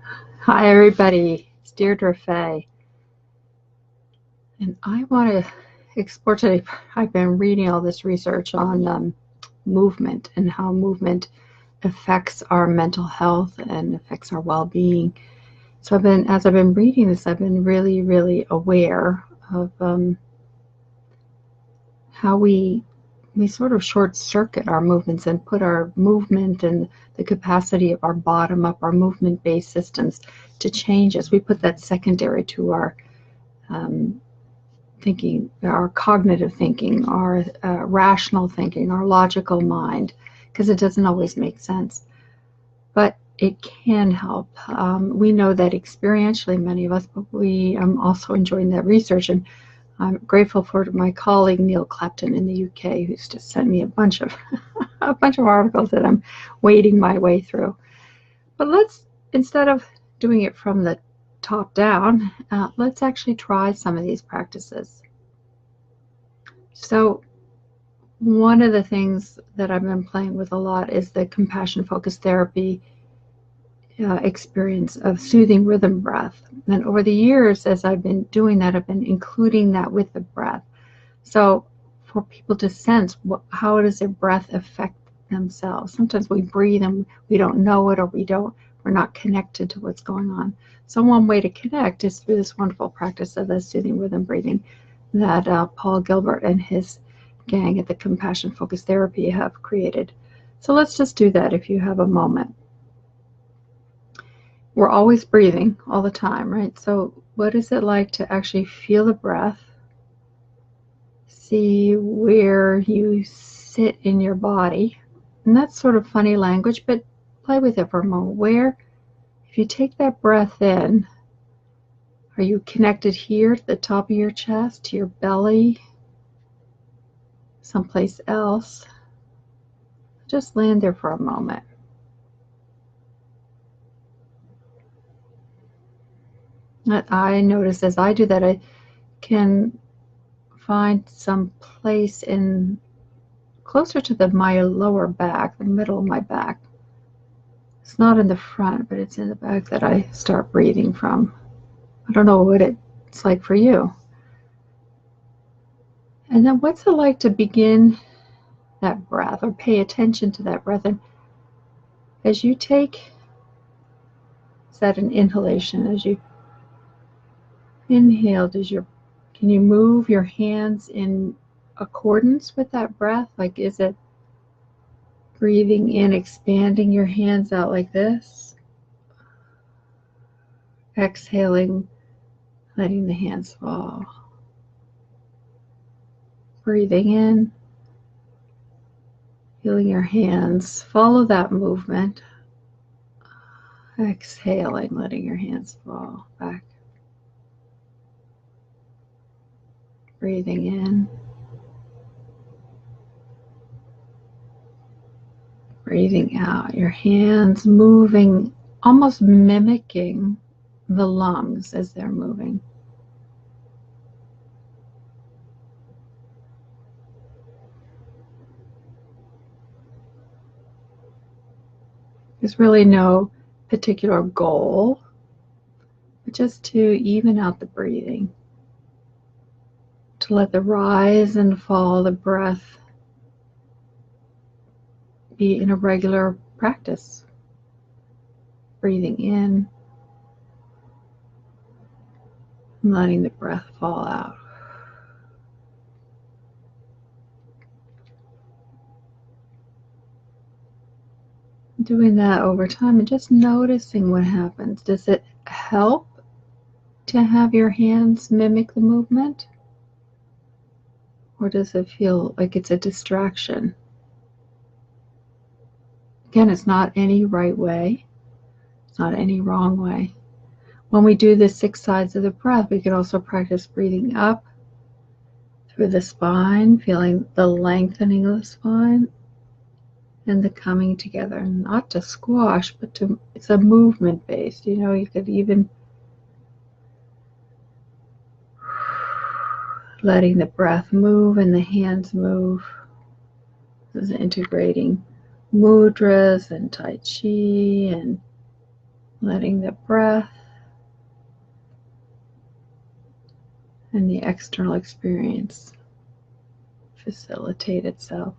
Hi, everybody. It's Deirdre Fay, and I want to explore today. I've been reading all this research on movement and how movement affects our mental health and affects our well-being. So as I've been reading this, I've been really, really aware of how we sort of short circuit our movements and put our movement and the capacity of our bottom up, our movement based systems to change as we put that secondary to our um, thinking, our cognitive thinking, our rational thinking, our logical mind, because it doesn't always make sense. But it can help. We know that experientially, many of us, but we also enjoying that research. And I'm grateful for my colleague Neil Clapton in the UK, who's just sent me a bunch of a bunch of articles that I'm wading my way through. But let's, instead of doing it from the top down, let's actually try some of these practices. So one of the things that I've been playing with a lot is the compassion focused therapy experience of soothing rhythm breath. And over the years, as I've been doing that, I've been including that with the breath. So for people to sense how does their breath affect themselves. Sometimes we breathe and we don't know it, or we're not connected to what's going on. So one way to connect is through this wonderful practice of the soothing rhythm breathing that Paul Gilbert and his gang at the Compassion Focused Therapy have created. So let's just do that if you have a moment. We're always breathing all the time, right? So what is it like to actually feel the breath? See where you sit in your body. And that's sort of funny language, but play with it for a moment. Where, if you take that breath in, are you connected here to the top of your chest, to your belly, someplace else? Just land there for a moment. I notice as I do that, I can find some place in closer to my lower back, the middle of my back. It's not in the front, but it's in the back that I start breathing from. I don't know what it's like for you. And then what's it like to begin that breath, or pay attention to that breath? And as you take, is that an inhalation? As you inhale, can you move your hands in accordance with that breath? Like, is it breathing in, expanding your hands out like this? Exhaling, letting the hands fall. Breathing in, feeling your hands. Follow that movement. Exhaling, letting your hands fall back. Breathing in. Breathing out. Your hands moving, almost mimicking the lungs as they're moving. There's really no particular goal, but just to even out the breathing, to let the rise and fall of the breath be in a regular practice. Breathing in, and letting the breath fall out. Doing that over time and just noticing what happens. Does it help to have your hands mimic the movement? Or does it feel like it's a distraction? Again, it's not any right way. It's not any wrong way. When we do the 6 sides of the breath, we can also practice breathing up through the spine, feeling the lengthening of the spine and the coming together. Not to squash, but it's a movement based. You could even letting the breath move and the hands move. This is integrating mudras and Tai Chi and letting the breath and the external experience facilitate itself.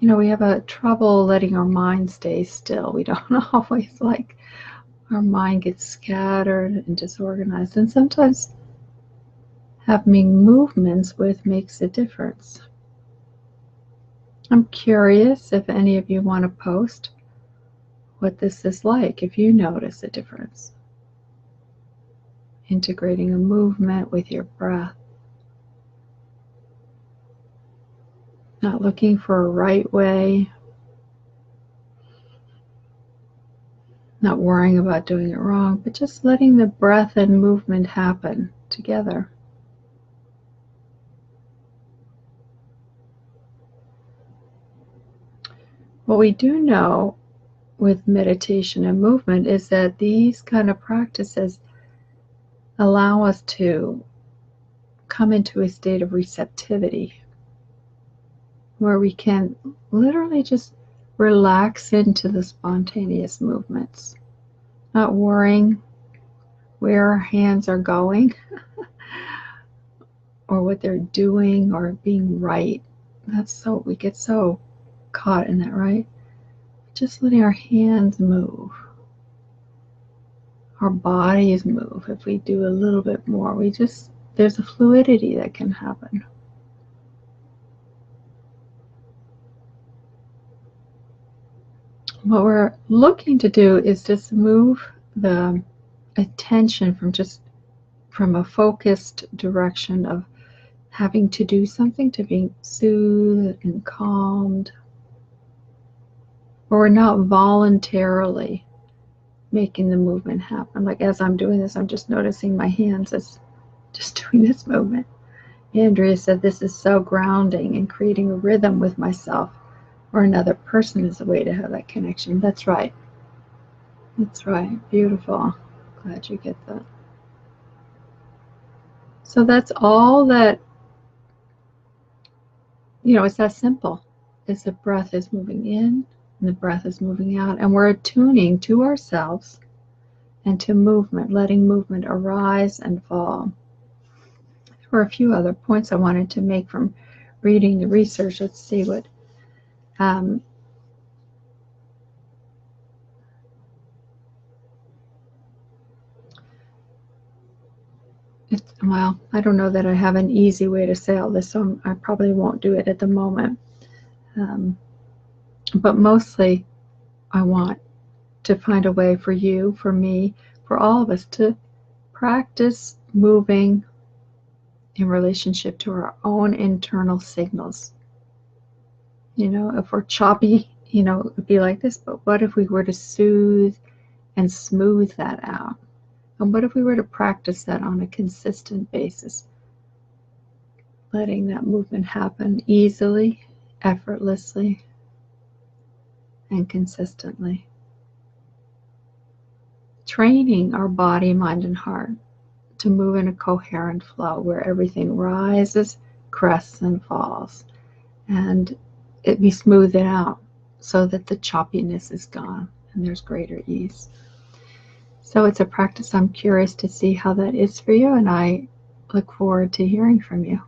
You know, we have a trouble letting our mind stay still. We don't always like our mind gets scattered and disorganized, and sometimes having movements with makes a difference. I'm curious if any of you want to post what this is like, if you notice a difference. Integrating a movement with your breath. Not looking for a right way. Not worrying about doing it wrong, but just letting the breath and movement happen together. What we do know with meditation and movement is that these kind of practices allow us to come into a state of receptivity where we can literally just relax into the spontaneous movements, not worrying where our hands are going or what they're doing or being right. We get so caught in that, right? Just letting our hands move, our bodies move. If we do a little bit more, there's a fluidity that can happen. What we're looking to do is just move the attention from a focused direction of having to do something to being soothed and calmed, where we're not voluntarily making the movement happen. Like as I'm doing this, I'm just noticing my hands as just doing this movement. Andrea said this is so grounding and creating a rhythm with myself or another person is a way to have that connection. That's right. That's right. Beautiful. Glad you get that. So that's all that, it's that simple. It's the breath is moving in and the breath is moving out, and we're attuning to ourselves and to movement, letting movement arise and fall. There were a few other points I wanted to make from reading the research. Let's see what well, I don't know that I have an easy way to say all this, so I probably won't do it at the moment. But mostly, I want to find a way for you, for me, for all of us to practice moving in relationship to our own internal signals. If we're choppy, it would be like this, but what if we were to soothe and smooth that out? And what if we were to practice that on a consistent basis? Letting that movement happen easily, effortlessly, and consistently. Training our body, mind, and heart to move in a coherent flow where everything rises, crests, and falls. And we smooth it out so that the choppiness is gone and there's greater ease. So it's a practice I'm curious to see how that is for you, and I look forward to hearing from you.